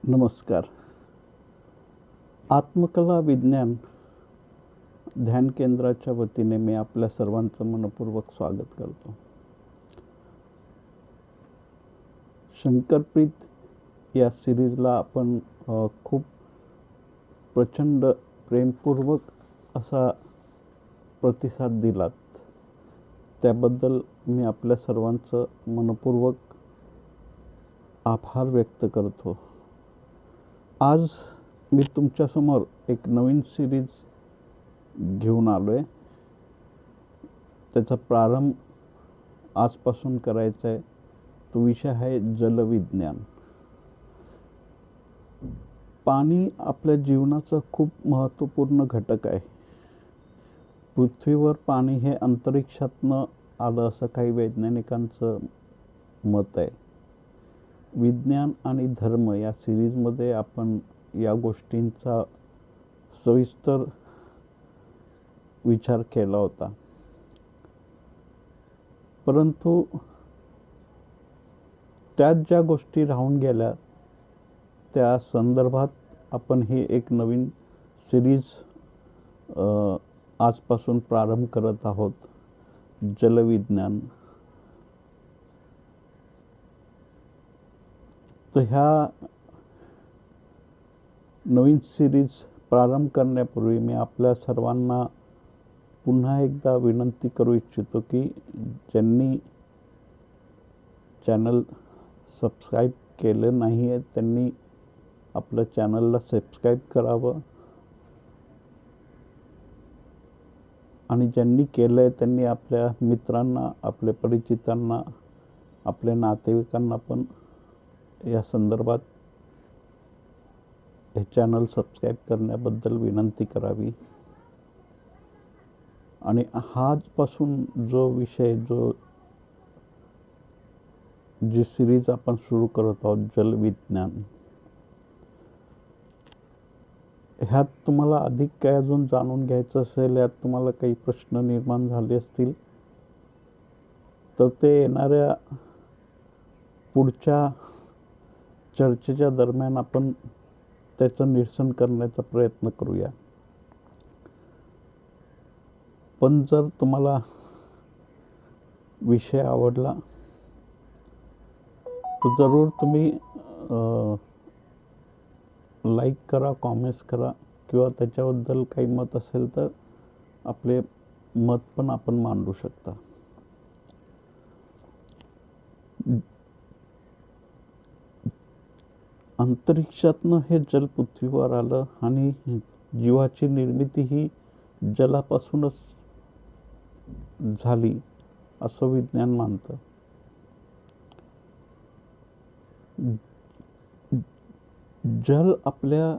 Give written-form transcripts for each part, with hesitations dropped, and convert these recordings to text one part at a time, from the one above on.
नमस्कार. आत्मकला विज्ञान ध्यान केंद्राच्या वतीने मी आपल्या सर्वांचं मनपूर्वक स्वागत करतो. शंकरप्रीत या सिरीजला आपण खूप प्रचंड प्रेमपूर्वक असा प्रतिसाद दिलात, त्याबद्दल मी आपल्या सर्वांचं मनपूर्वक आभार व्यक्त करतो. आज मी तुमच्यासमोर एक नवीन सिरीज घेऊन आलो आहे. त्याचा प्रारंभ आजपासून करायचा आहे. तो विषय आहे जलविज्ञान. पाणी आपल्या जीवनाचा खूप महत्त्वपूर्ण घटक आहे. पृथ्वीवर पाणी हे अंतरिक्षातनं आलं असं काही वैज्ञानिकांचं मत आहे. विज्ञान आणि धर्म या सिरीजमध्ये आपण या गोष्टींचा सविस्तर विचार केला होता, परंतु त्यात ज्या गोष्टी राहून गेल्या त्या संदर्भात आपण ही एक नवीन सिरीज आजपासून प्रारंभ करत आहोत. जलविज्ञान. तर ह्या नवीन सिरीज प्रारंभ करण्यापूर्वी मी आपल्या सर्वांना पुन्हा एकदा विनंती करू इच्छितो की ज्यांनी चॅनल सबस्क्राईब केलं नाही आहे त्यांनी आपलं चॅनलला सबस्क्राईब करावं, आणि ज्यांनी केलं आहे त्यांनी आपल्या मित्रांना, आपल्या परिचितांना, आपल्या नातेवाईकांना पण या संदर्भात हे चॅनल सबस्क्राईब करण्याबद्दल विनंती करावी. आणि आजपासून जो विषय जी सिरीज आपण सुरू करत आहोत, जलविज्ञान, ह्यात तुम्हाला अधिक काय अजून जाणून घ्यायचं असेल, यात तुम्हाला काही प्रश्न निर्माण झाले असतील तर ते येणाऱ्या पुढच्या चर्चेच्या दरम्यान आपण त्याचं निरसन करण्याचा प्रयत्न करूया. पण जर तुम्हाला विषय आवडला तर जरूर तुम्ही लाईक करा, कॉमेंट्स करा, किंवा त्याच्याबद्दल काही मत असेल तर आपले मत पण आपण मांडू शकता. अंतरिक्षातनं हे जल पृथ्वीवर आलं आणि जीवाची निर्मिती ही जलापासूनच झाली असं विज्ञान मानतं. जल आपल्या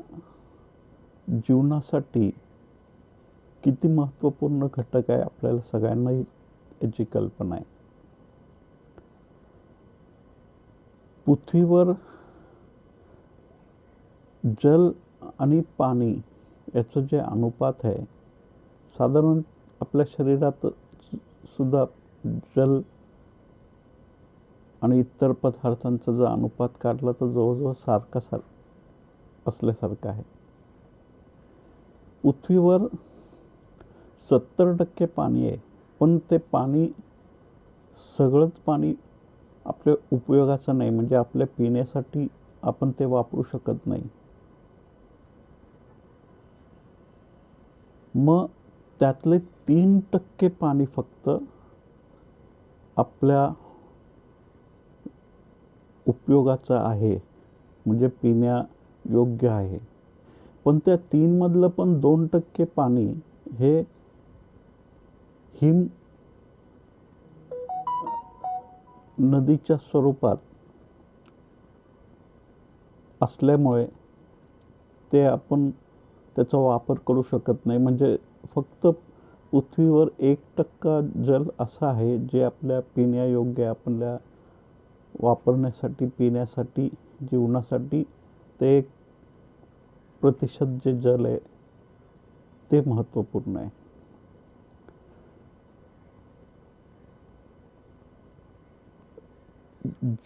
जीवनासाठी किती महत्त्वपूर्ण घटक आहे आपल्याला सगळ्यांनाही याची कल्पना आहे. पृथ्वीवर जल आणि पाणी याचं जे अनुपात आहे, साधारण आपल्या शरीरात सुद्धा जल आणि इतर पदार्थांचा जर अनुपात काढला तर जवळजवळ सारखा असल्यासारखं आहे. पृथ्वीवर 70% पाणी आहे, पण ते पाणी सगळंच पाणी आपल्या उपयोगाचं नाही, म्हणजे आपल्या पिण्यासाठी आपण ते वापरू शकत नाही. मग त्यातले 3% पाणी फक्त आपल्या उपयोगाचं आहे, म्हणजे पिण्यायोग्य आहे. पण त्या 3 मधलं पण 2% पाणी हे हिम नदीच्या स्वरूपात असल्यामुळे ते आपण त्याचा वापर करू शकत नाही. म्हणजे फक्त पृथ्वीवर 1% जल असं आहे जे आपल्या पिण्यायोग्य, आपल्या वापरण्यासाठी, पिण्यासाठी, जीवनासाठी ते 1% जे जल आहे ते महत्त्वपूर्ण आहे.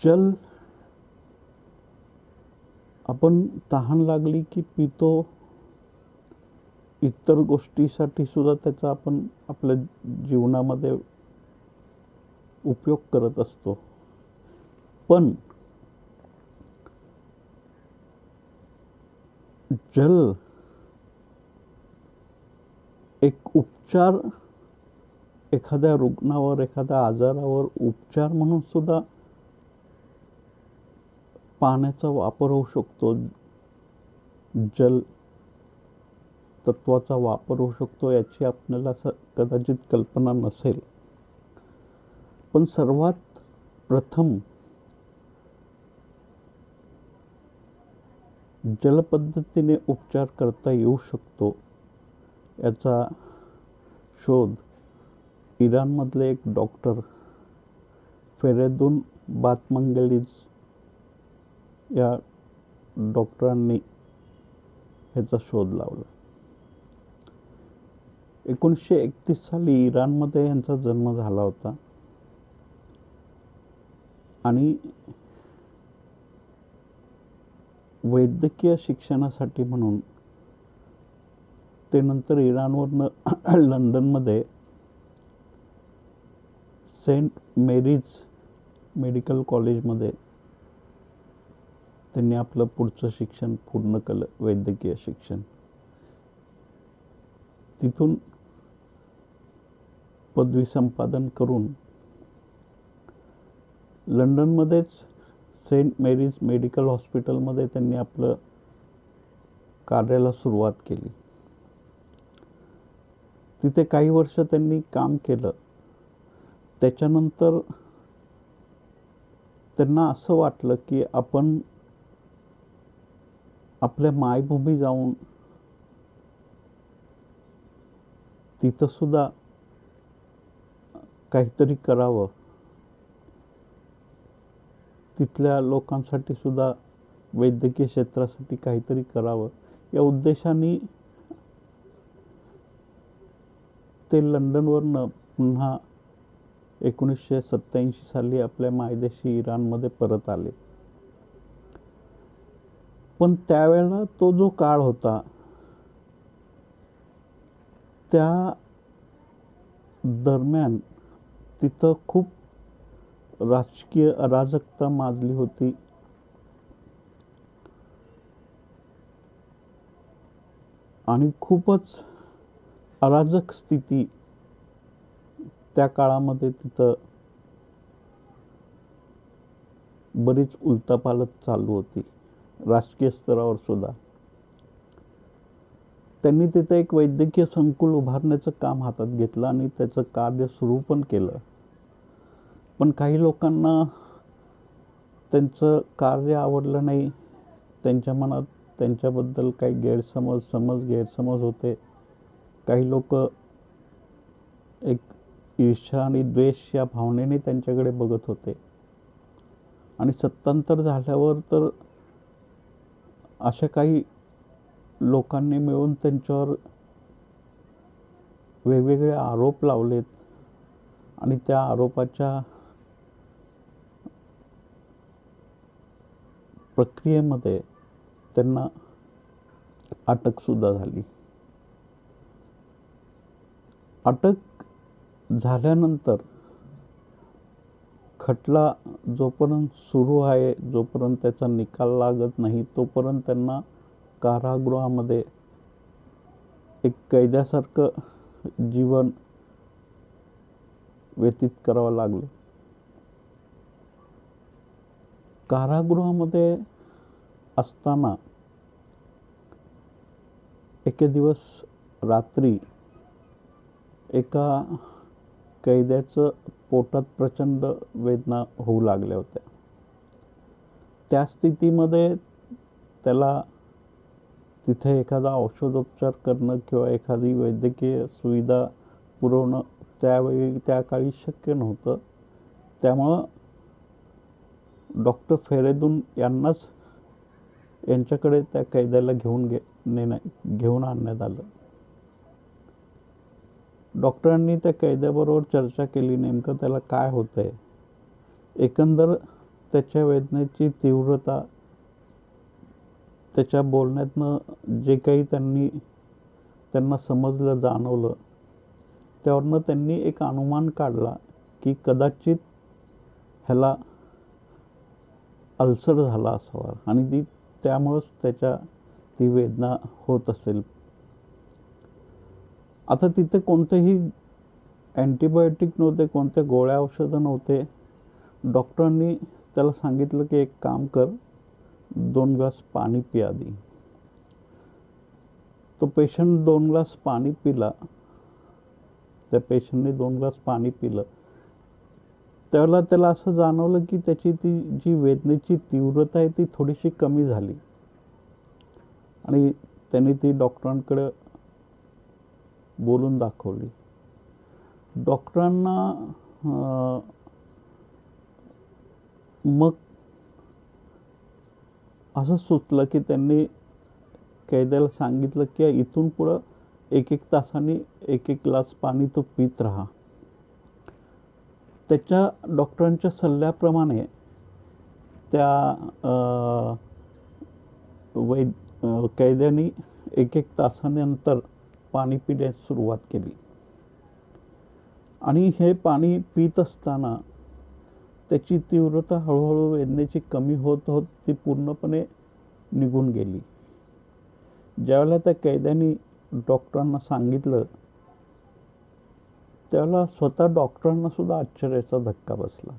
जल आपण तहान लागली की पितो, इतर गोष्टीसाठी सुद्धा त्याचा आपण आपल्या जीवनामध्ये उपयोग करत असतो. पण जल एक उपचार, एखाद्या रुग्णावर, एखाद्या आजारावर उपचार म्हणून सुद्धा पाण्याचा वापर होऊ शकतो, जल तत्वाचा वापर होऊ शकतो, याची आपल्याला कदाचित कल्पना नसेल. पण सर्वात प्रथम जलपद्धतीने उपचार करता येऊ शकतो याचा शोध इराणमधले एक डॉक्टर फेरेदून बातमंगेलिज या डॉक्टरांनी ह्याचा शोध लावला. 1931 साली इराणमध्ये यांचा जन्म झाला होता आणि वैद्यकीय शिक्षणासाठी म्हणून ते नंतर इराणवरनं लंडनमध्ये सेंट मेरीज मेडिकल कॉलेजमध्ये त्यांनी आपलं पुढचं शिक्षण पूर्ण केलं, वैद्यकीय शिक्षण. तिथून पदवी संपादन करून लंडनमध्येच सेंट मेरीज मेडिकल हॉस्पिटलमध्ये त्यांनी आपलं कार्याला सुरुवात केली. तिथे काही वर्ष त्यांनी काम केलं. त्याच्यानंतर त्यांना असं वाटलं की आपण आपल्या मायभूमी जाऊन तिथं सुद्धा काहीतरी करावं, तिथल्या लोकांसाठी सुद्धा वैद्यकीय क्षेत्रासाठी काहीतरी करावं, या उद्देशाने ते लंडनवरनं पुन्हा 1987 साली आपल्या मायदेशी इराणमध्ये परत आले. पण त्यावेळेला तो जो काळ होता, त्या दरम्यान तिथं खूप राजकीय अराजकता माजली होती. आणि खूपच अराजक स्थिती त्या काळामध्ये तिथं बरीच उलथापालथ चालू होती राजकीय स्तरावर सुद्धा. त्यांनी तिथे एक वैद्यकीय संकुल उभारण्याचं काम हातात घेतलं आणि त्याचं कार्य सुरू पण केलं. पण काही लोकांना त्यांचं कार्य आवडलं नाही. त्यांच्या मनात त्यांच्याबद्दल काही गैरसमज होते. काही लोक एक ईर्ष्या आणि द्वेष या भावनेने त्यांच्याकडे बघत होते. आणि सत्तांतर झाल्यावर तर अशा काही लोकांनी मिळून त्यांच्यावर वेगवेगळे आरोप लावलेत आणि त्या आरोपाच्या प्रक्रियेमध्ये त्यांना अटक सुद्धा झाली. अटक झाल्यानंतर खटला जोपर्यंत सुरू आहे, जोपर्यंत त्याचा निकाल लागत नाही, तोपर्यंत त्यांना कारागृहामध्ये एक कैद्यासारखं जीवन व्यतीत करावं लागलं. कारागृहामध्ये असताना एके दिवस रात्री एका कैद्याचं पोटात प्रचंड वेदना होऊ लागल्या होत्या. त्या स्थितीमध्ये त्याला तिथे एखादा औषधोपचार करणं किंवा एखादी वैद्यकीय सुविधा पुरवणं त्यावेळी त्या काळी शक्य नव्हतं. त्यामुळं डॉक्टर फेरेदून यांच्याकडे त्या कैद्याला घेऊन आणण्यात आलं. डॉक्टरांनी त्या कैद्याबरोबर चर्चा केली, नेमकं त्याला काय होतंय. एकंदर त्याच्या वेदनेची तीव्रता त्याच्या बोलण्यातनं जे काही त्यांना समजलं, जाणवलं, त्यावरनं त्यांनी एक अनुमान काढला की कदाचित ह्याला अल्सर झाला असावा आणि त्यामुळंच ती वेदना होत असेल. आता तिथे कोणतेही अँटीबायोटिक नव्हते, कोणत्या गोळ्या औषधं नव्हते. डॉक्टरांनी त्याला सांगितलं की एक काम कर, 2 ग्लास पाणी पी आधी. तो पेशंट 2 ग्लास पाणी पिला. त्या पेशंटने 2 ग्लास पाणी पिलं. त्यावेळेला त्याला असं जाणवलं की त्याची ती जी वेदनेची तीव्रता आहे ती थोडीशी कमी झाली आणि त्यांनी ती डॉक्टरांकडे बोलून दाखवली. डॉक्टरांना मग असं सुचलं की त्यांनी कैद्याला सांगितलं की इथून पुढं 1-1 तासांनी 1-1 ग्लास पाणी तो पीत राहा. त्याच्या डॉक्टरांच्या सल्ल्याप्रमाणे त्या कैद्यानी 1-1 तासानंतर पाणी पिण्यास सुरुवात केली आणि हे पाणी पित असताना त्याची तीव्रता हळूहळू वेदनेची कमी होत होत ती पूर्णपणे निघून गेली. ज्यावेळेला त्या कैद्यानी डॉक्टरांना सांगितलं त्यावेळेला स्वतः डॉक्टरांना सुद्धा आश्चर्याचा धक्का बसला.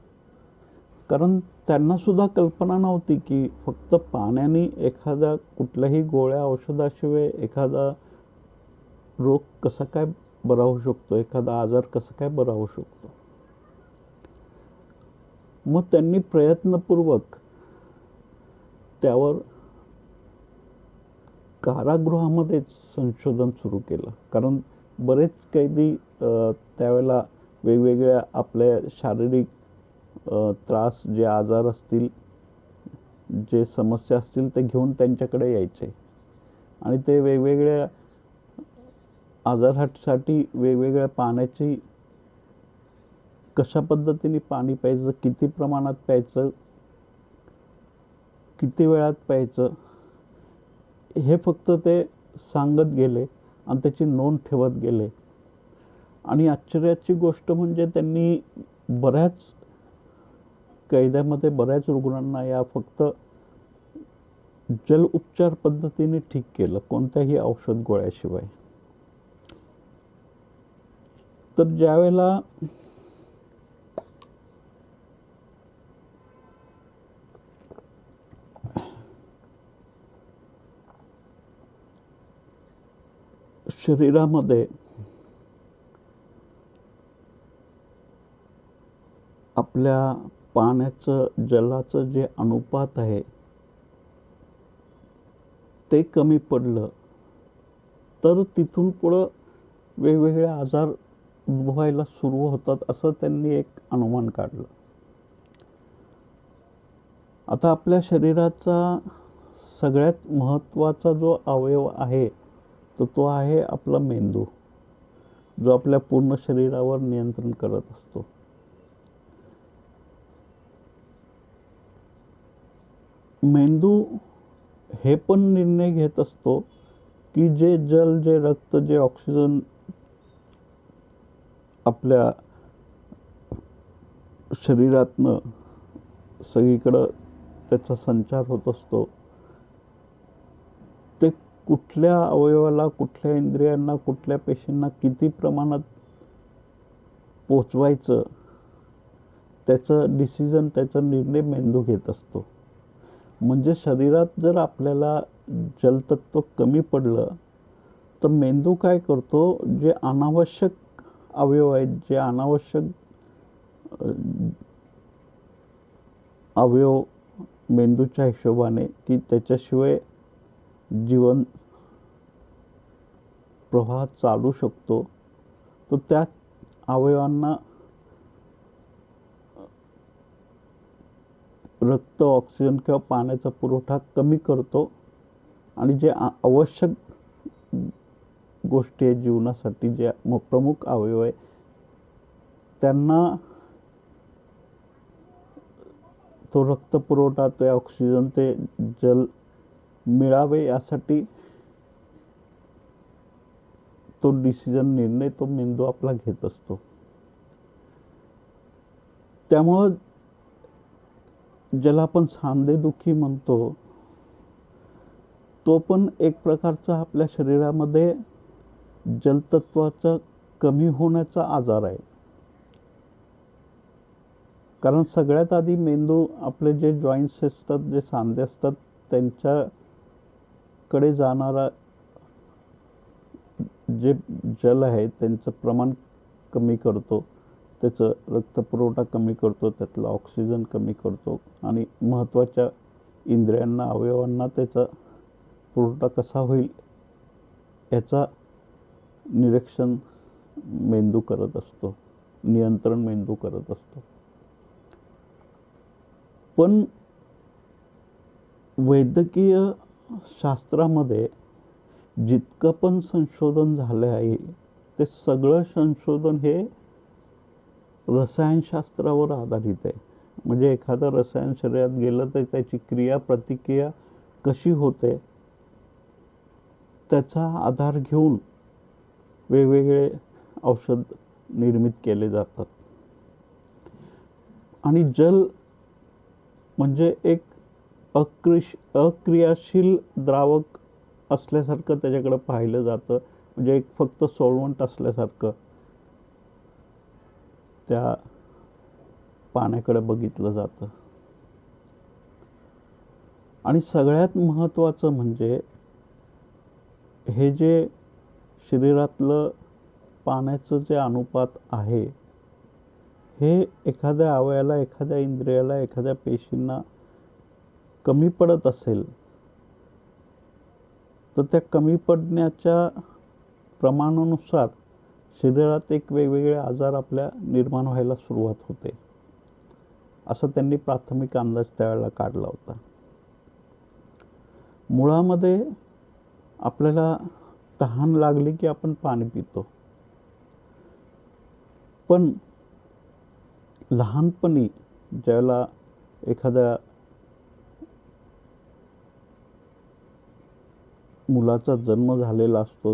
कारण त्यांना सुद्धा कल्पना नव्हती की फक्त पाण्याने एखाद्या कुठल्याही गोळ्या औषधाशिवाय एखादा रोग कसा काय बरा होऊ शकतो, एखादा आजार कसा काय बरा होऊ शकतो. मग त्यांनी प्रयत्नपूर्वक त्यावर कारागृहामध्येच संशोधन सुरू केलं. कारण बरेच कैदी त्यावेळेला वेगवेगळ्या आपल्या शारीरिक त्रास, जे आजार असतील, जे समस्या असतील ते घेऊन त्यांच्याकडे यायचे आणि ते वेगवेगळ्या आजारासाठी वेगवेगळ्या पाण्याची कशा पद्धतीने पाणी प्यायचं, किती प्रमाणात प्यायचं, किती वेळात प्यायचं, हे फक्त ते सांगत गेले आणि त्याची नोंद ठेवत गेले. आणि आश्चर्याची गोष्ट म्हणजे त्यांनी बऱ्याच कैद्यामध्ये बऱ्याच रुग्णांना या फक्त जल उपचार पद्धतीने ठीक केलं, कोणत्याही औषध गोळ्याशिवाय. तर ज्यावेळेला शरीरामध्ये आपल्या पाण्याचं, जलाचं जे अनुपात आहे ते कमी पडलं तर तिथून पुढं वेगवेगळे आजार उद्भवायला सुरू होतात, असं त्यांनी एक अनुमान काढलं. आता आपल्या शरीराचा सगळ्यात महत्त्वाचा जो अवयव आहे तो आहे आपला मेंदू, जो आपल्या पूर्ण शरीरावर नियंत्रण करत असतो. मेंदू हे पण निर्णय घेत असतो की जे जल, जे रक्त, जे ऑक्सिजन आपल्या शरीरातनं सगळीकडं त्याचा संचार होत असतो, ते कुठल्या अवयवाला, कुठल्या इंद्रियांना, कुठल्या पेशींना किती प्रमाणात पोचवायचं, त्याचं डिसिजन, त्याचा निर्णय मेंदू घेत असतो. म्हणजे शरीरात जर आपल्याला जलतत्व कमी पडलं तर मेंदू काय करतो, जे अनावश्यक अवयव आहेत, जे अनावश्यक अवयव मेंदूच्या हिशोबाने की त्याच्याशिवाय जीवन प्रवाह चालू शकतो, तो त्या अवयवांना रक्त, ऑक्सिजन किंवा पाण्याचा पुरवठा कमी करतो आणि जे आवश्यक गोष्टी आहेत जीवनासाठी, जे प्रमुख अवयव आहे त्यांना तो रक्त पुरवठा, ते ऑक्सिजन, ते जल मिळावे यासाठी तो निर्णय तो मेंदू आपला घेत असतो. त्यामुळं ज्याला आपण सांधेदुखी म्हणतो, तो पण एक प्रकारचा आपल्या शरीरामध्ये जलतत्वाचा कमी होण्याचा आजार आहे. कारण सगळ्यात आधी मेंदू आपले जे जॉईंट्स असतात, जे सांधे असतात, त्यांच्याकडे जाणारा जे जल आहे त्यांचं प्रमाण कमी करतो, त्याचं रक्तपुरवठा कमी करतो, त्यातलं ऑक्सिजन कमी करतो आणि महत्त्वाच्या इंद्रियांना, अवयवांना त्याचा पुरवठा कसा होईल याचा निरीक्षण मेंदू करत असतो, नियंत्रण मेंदू करत असतो. पण वैद्यकीय शास्त्रामध्ये जितकं पण संशोधन झालं आहे, ते सगळं संशोधन हे रसायनशास्त्रावर आधारित आहे. म्हणजे एखादं रसायन शरीरात गेलं तर त्याची क्रिया प्रतिक्रिया कशी होते त्याचा आधार घेऊन वेगवेगळे औषध निर्मित केले जातात. आणि जल म्हणजे एक अक्रियाशील द्रावक असल्यासारखं त्याच्याकडे पाहिलं जातं. म्हणजे एक फक्त सॉल्व्हंट असल्यासारखं त्या पाण्याकडे बघितलं जातं. आणि सगळ्यात महत्त्वाचं म्हणजे हे जे शरीरातलं पाण्याचं जे अनुपात आहे, हे एखाद्या अवयवाला, एखाद्या इंद्रियाला, एखाद्या पेशींना कमी पडत असेल तर त्या कमी पडण्याच्या प्रमाणानुसार शरीरात एक वेगवेगळे आजार आपल्या निर्माण व्हायला सुरुवात होते, असं त्यांनी प्राथमिक अंदाज त्यावेळेला काढला होता. मुळामध्ये आपल्याला तहान लागली की आपण पाणी पितो, पण लहानपणी ज्यावेळेला एखाद्या मुलाचा जन्म झालेला असतो,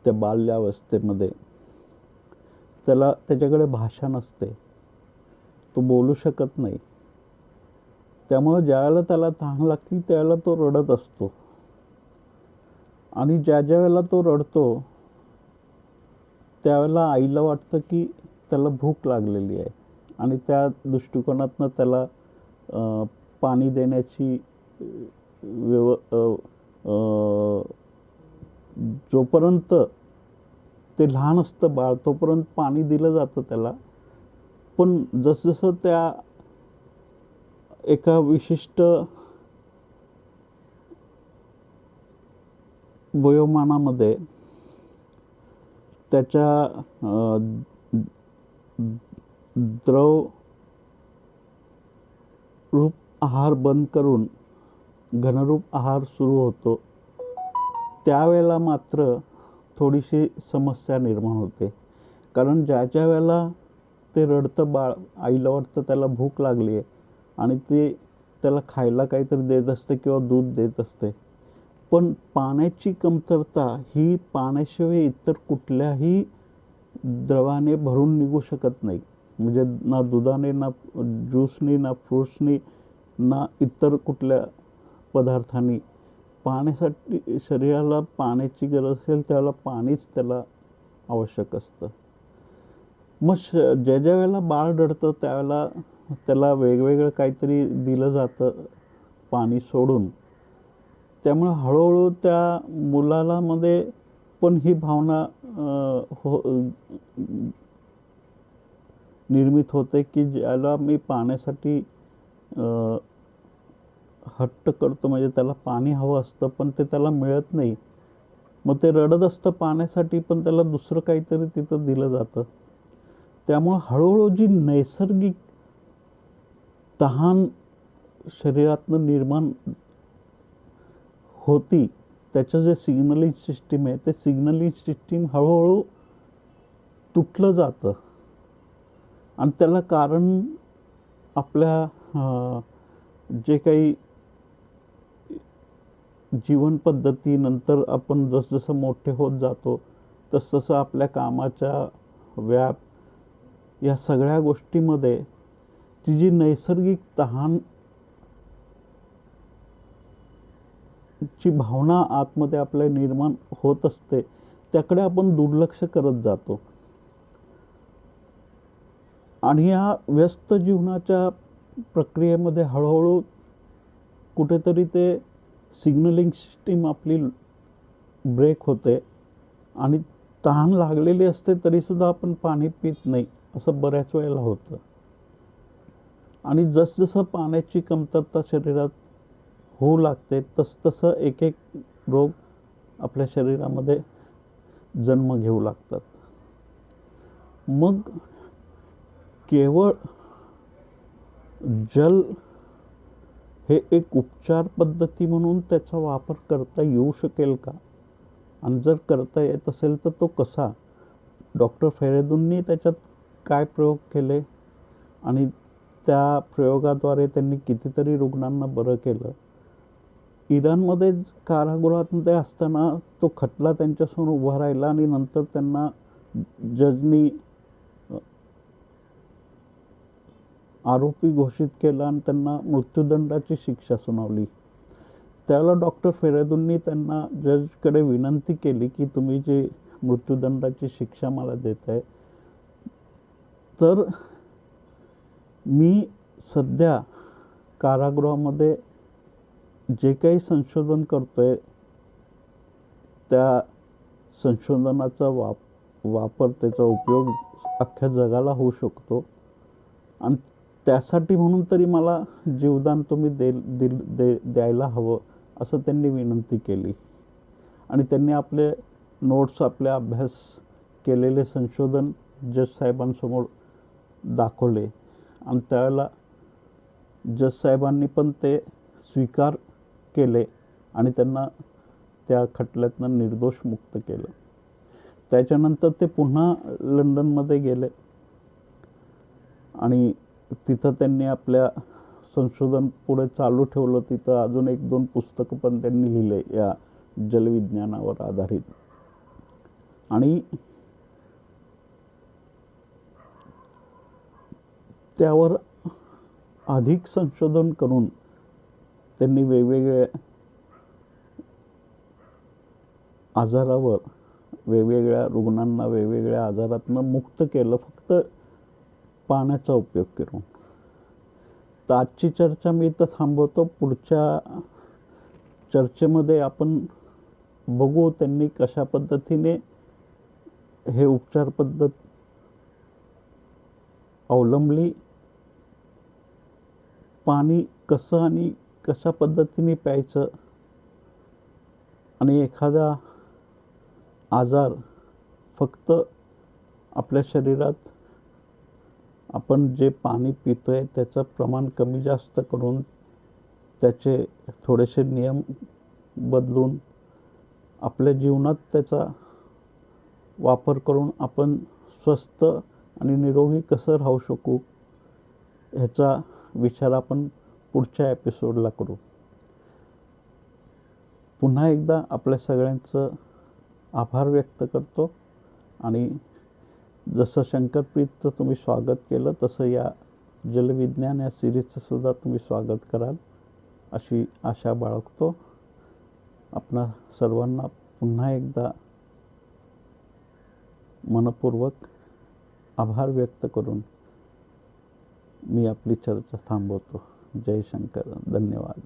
त्या बाल्यावस्थेमध्ये त्याला त्याच्याकडे भाषा नसते, तो बोलू शकत नाही. त्यामुळे ज्यावेळेला त्याला तहान लागते त्यावेळेला तो रडत असतो. आणि ज्या वेळेला तो रडतो त्यावेळेला आईला वाटतं की त्याला भूक लागलेली आहे आणि त्या दृष्टिकोनातनं त्याला पाणी देण्याची जोपर्यंत ते लहान असतं बाळ तोपर्यंत पाणी दिलं जातं त्याला. पण जसजसं त्या एका विशिष्ट वयोमानामध्ये त्याच्या द्रव रूप आहार बंद करून घनरूप आहार सुरू होतो, त्यावेळेला मात्र थोडीशी समस्या निर्माण होते. कारण ज्या वेळेला ते रडतं बाळ, आईला वाटतं त्याला भूक लागली आहे आणि ते त्याला खायला काहीतरी देत असते किंवा दूध देत असते. पण पाण्याची कमतरता ही पाण्याशिवाय इतर कुठल्याही द्रवाने भरून निघू शकत नाही. म्हणजे ना दुधाने, ना ज्यूसनी, ना फ्रूट्सनी, ना इतर कुठल्या पदार्थांनी पाण्यासाठी शरीराला पाण्याची गरज असेल त्यावेळेला पाणीच त्याला आवश्यक असतं. मग ज्या वेळेला बाळ रडतं त्यावेळेला त्याला वेगवेगळं काहीतरी दिलं जातं पाणी सोडून. त्यामुळे हळूहळू त्या मुलाला मध्ये पण ही भावना निर्मित होते की ज्याला मी पाण्यासाठी हट्ट करतो, म्हणजे त्याला पाणी हवं असतं पण ते त्याला मिळत नाही. मग ते रडत असतं पाण्यासाठी पण त्याला दुसरं काहीतरी तिथं दिलं जातं. त्यामुळं हळूहळू जी नैसर्गिक तहान शरीरातनं निर्माण होती त्याचं जे सिग्नलिंग सिस्टीम आहे ते सिग्नलिंग सिस्टीम हळूहळू तुटलं जातं. आणि त्याला कारण आपल्या जे काही जीवन पद्धती, नंतर आपण जसजसं मोठे होत जातो तसतसं आपल्या कामाच्या व्याप या सगळ्या गोष्टीमध्ये ती जी नैसर्गिक तहान ची भावना आतमध्ये आपल्या निर्माण होत असते, त्याकडे आपण दुर्लक्ष करत जातो. आणि या व्यस्त जीवनाच्या प्रक्रियेमध्ये हळूहळू कुठेतरी ते सिग्नलिंग सिस्टीम आपली ब्रेक होते आणि तहान लागलेली असते तरीसुद्धा आपण पाणी पित नाही, असं बऱ्याच वेळेला होतं. आणि जसजसं पाण्याची कमतरता शरीरात होऊ लागते तसतसं एक एक रोग आपल्या शरीरामध्ये जन्म घेऊ लागतात. मग केवळ जल हे एक उपचार पद्धती म्हणून त्याचा वापर करता येऊ शकेल का, आणि जर करता येत असेल तर तो कसा? डॉक्टर फेरेदूंनी त्याच्यात काय प्रयोग केले आणि त्या प्रयोगाद्वारे त्यांनी कितीतरी रुग्णांना बरं केलं. इराणमध्ये कारागृहामध्ये असताना तो खटला त्यांच्यासमोर उभा राहिला आणि नंतर त्यांना जजनी आरोपी घोषित केला आणि त्यांना मृत्यूदंडाची शिक्षा सुनावली. त्यावेळेला डॉक्टर फेरेदूंनी त्यांना जजकडे विनंती केली की तुम्ही जे मृत्यूदंडाची शिक्षा मला देत आहे, तर मी सध्या कारागृहामध्ये जे काही संशोधन करतोय त्या संशोधनाचा वापर त्याचा उपयोग अख्ख्या जगाला होऊ शकतो, आणि त्यासाठी म्हणून तरी मला जीवदान तुम्ही द्यायला हवं, असं त्यांनी विनंती केली. आणि त्यांनी आपले नोट्स, आपले अभ्यास केलेले संशोधन जज साहेबांसमोर दाखवले, आणि त्यावेळेला जज साहेबांनी पण ते स्वीकार केले आणि त्यांना त्या खटल्यातनं निर्दोष मुक्त केलं. त्याच्यानंतर ते पुन्हा लंडनमध्ये गेले आणि तिथं त्यांनी आपल्या संशोधन पुढे चालू ठेवलं. तिथं अजून 1-2 पुस्तकं पण त्यांनी लिहिले या जलविज्ञानावर आधारित. आणि त्यावर अधिक संशोधन करून त्यांनी वेगवेगळ्या आजारावर, वेगवेगळ्या रुग्णांना वेगवेगळ्या आजारातनं मुक्त केलं, फक्त पाण्याचा उपयोग करून. तर आजची चर्चा मी इथं थांबवतो. पुढच्या चर्चेमध्ये आपण बघू त्यांनी कशा पद्धतीने हे उपचार पद्धत अवलंबली, पाणी कसं आणि कशा पद्धतीने प्यायचं, आणि एखादा आजार फक्त आपल्या शरीरात आपण जे पाणी पितोय त्याचं प्रमाण कमी जास्त करून त्याचे थोडेसे नियम बदलून आपल्या जीवनात त्याचा वापर करून आपण स्वस्थ आणि निरोगी कसं राहू शकू ह्याचा विचार आपण पुढच्या एपिसोडला करू. पुन्हा एकदा आपल्या सगळ्यांचं आभार व्यक्त करतो, आणि जसं शंकरप्रीतचं तुम्ही स्वागत केलं तसं या जलविज्ञान या सिरीजचं सुद्धा तुम्ही स्वागत कराल अशी आशा बाळगतो. आपणा सर्वांना पुन्हा एकदा मनपूर्वक आभार व्यक्त करून मी आपली चर्चा थांबवतो. जय शंकर. धन्यवाद.